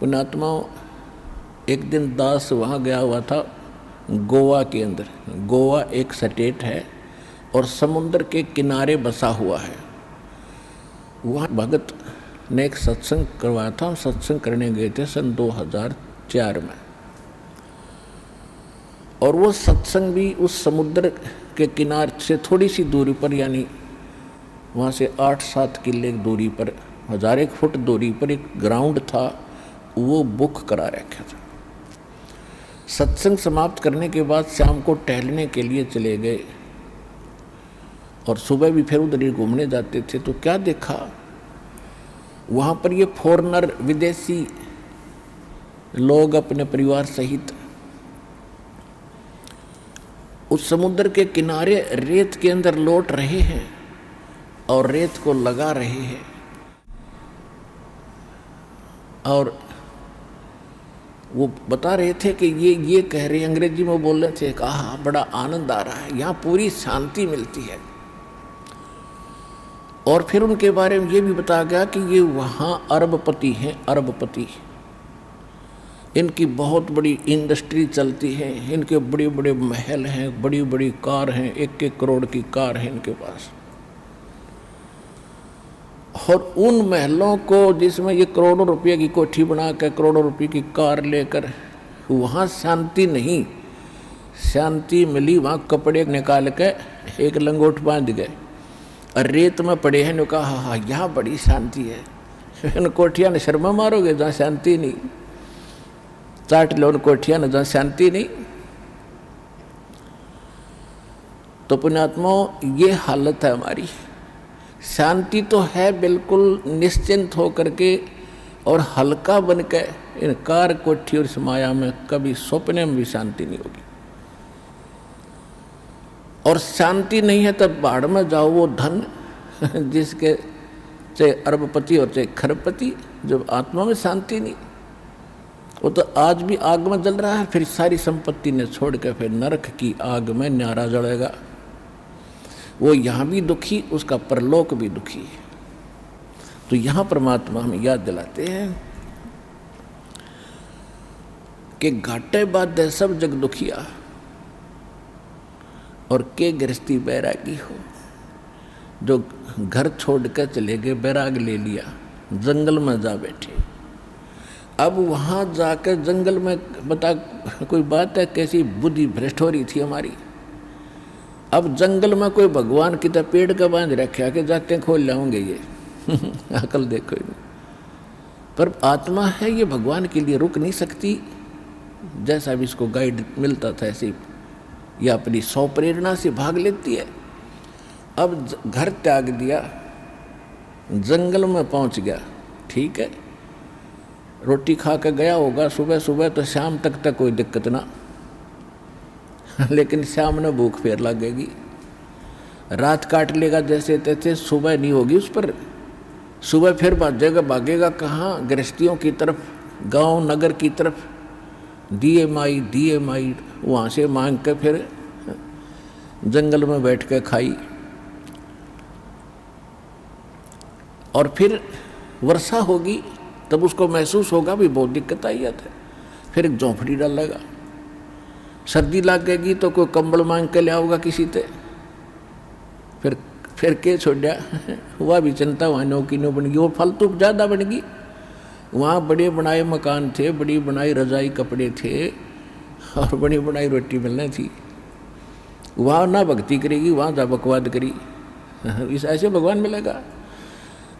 पुण्यात्माओं, एक दिन दास वहाँ गया हुआ था गोवा के अंदर। गोवा एक स्टेट है और समुद्र के किनारे बसा हुआ है। वहाँ भगत ने एक सत्संग करवाया था। हम सत्संग करने गए थे सन 2004 में, और वो सत्संग भी उस समुद्र के किनारे से थोड़ी सी दूरी पर, यानी वहाँ से 8-7 किले दूरी पर, 1000 फुट दूरी पर एक ग्राउंड था, वो बुक करा रखा था। सत्संग समाप्त करने के बाद शाम को टहलने के लिए चले गए और सुबह भी फिर उधर ही घूमने जाते थे। तो क्या देखा, वहाँ पर ये फॉरेनर, विदेशी लोग अपने परिवार सहित उस समुद्र के किनारे रेत के अंदर लौट रहे हैं और रेत को लगा रहे हैं। और वो बता रहे थे कि ये कह रहे, अंग्रेजी में बोल रहे थे, कहा बड़ा आनंद आ रहा है, यहाँ पूरी शांति मिलती है। और फिर उनके बारे में ये भी बताया गया कि ये वहाँ अरबपति हैं, अरबपति। इनकी बहुत बड़ी इंडस्ट्री चलती है, इनके बड़े बड़े महल हैं, बड़ी बड़ी कार हैं, 1-1 करोड़ की कार है इनके पास। और उन महलों को, जिसमें ये करोड़ों रुपये की कोठी बना कर, करोड़ों रुपये की कार लेकर, वहाँ शांति नहीं, शांति मिली वहाँ कपड़े निकाल के एक लंगोट बांध गए और रेत में पड़े हैं। कहा हाँ यहाँ बड़ी शांति है। इन कोठियाँ ने शर्मा मारोगे जहाँ शांति नहीं, चाट लो उन कोठियाँ ने जहाँ शांति नहीं। तो पुण्यात्माओं, ये हालत है हमारी। शांति तो है बिल्कुल निश्चिंत हो करके और हल्का बन के, इन कार कोठी और इस माया में कभी सपने में भी शांति नहीं होगी। और शांति नहीं है तब बाढ़ में जाओ, वो धन जिसके चाहे अरबपति और चाहे खरबपति, जब आत्मा में शांति नहीं, वो तो आज भी आग में जल रहा है, फिर सारी संपत्ति ने छोड़ के फिर नरक की आग में न्यारा जलेगा। वो यहाँ भी दुखी, उसका परलोक भी दुखी है। तो यहाँ परमात्मा हमें याद दिलाते हैं कि घाटे बाधे सब जग दुखिया और के गृहस्थी बैरागी हो। जो घर छोड़ कर चले गए, बैराग ले लिया, जंगल में जा बैठे। अब वहाँ जाकर जंगल में बता कोई बात है, कैसी बुद्धि भ्रष्ट हो रही थी हमारी। अब जंगल में कोई भगवान की तरह पेड़ का बांध रखा कि जाते खोल लाऊंगे ये अकल देखो। पर आत्मा है, ये भगवान के लिए रुक नहीं सकती। जैसा भी इसको गाइड मिलता था ऐसे या अपनी सौ प्रेरणा से भाग लेती है। अब घर त्याग दिया, जंगल में पहुंच गया, ठीक है, रोटी खा कर गया होगा सुबह सुबह, तो शाम तक कोई दिक्कत ना लेकिन शाम में भूख फेर लगेगी, रात काट लेगा जैसे तैसे, सुबह नहीं होगी उस पर। सुबह फिर भागेगा कहाँ, गृहस्थियों की तरफ, गांव नगर की तरफ, दिए माई वहाँ से मांग के फिर जंगल में बैठ के खाई। और फिर वर्षा होगी तब उसको महसूस होगा भी बहुत दिक्कत आई है, फिर एक झोंपड़ी डालेगा। सर्दी लग गएगी तो कोई कंबल मांग के ले आओगा किसी से, फिर के छोड़ा वह भी चिंता वहाँ नौकी नो बन गई, वो फालतू ज़्यादा बन गई। वहाँ बड़े बनाए मकान थे, बड़ी बनाई रजाई कपड़े थे और बड़ी बनाई रोटी मिलनी थी। वहाँ ना भक्ति करेगी, वहाँ जा बकवाद करी, इस ऐसे भगवान मिलेगा।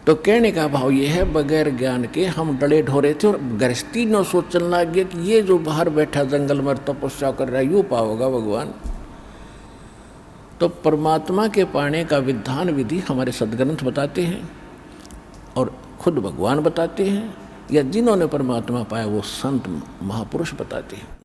तो कहने का भाव ये है, बगैर ज्ञान के हम डले ढोरे थे और गृहस्थी न सोचने लग गया कि ये जो बाहर बैठा जंगल में तपस्या कर रहा है यूँ पाओगा भगवान। तो परमात्मा के पाने का विधान विधि हमारे सदग्रंथ बताते हैं और खुद भगवान बताते हैं, या जिन्होंने परमात्मा पाया वो संत महापुरुष बताते हैं।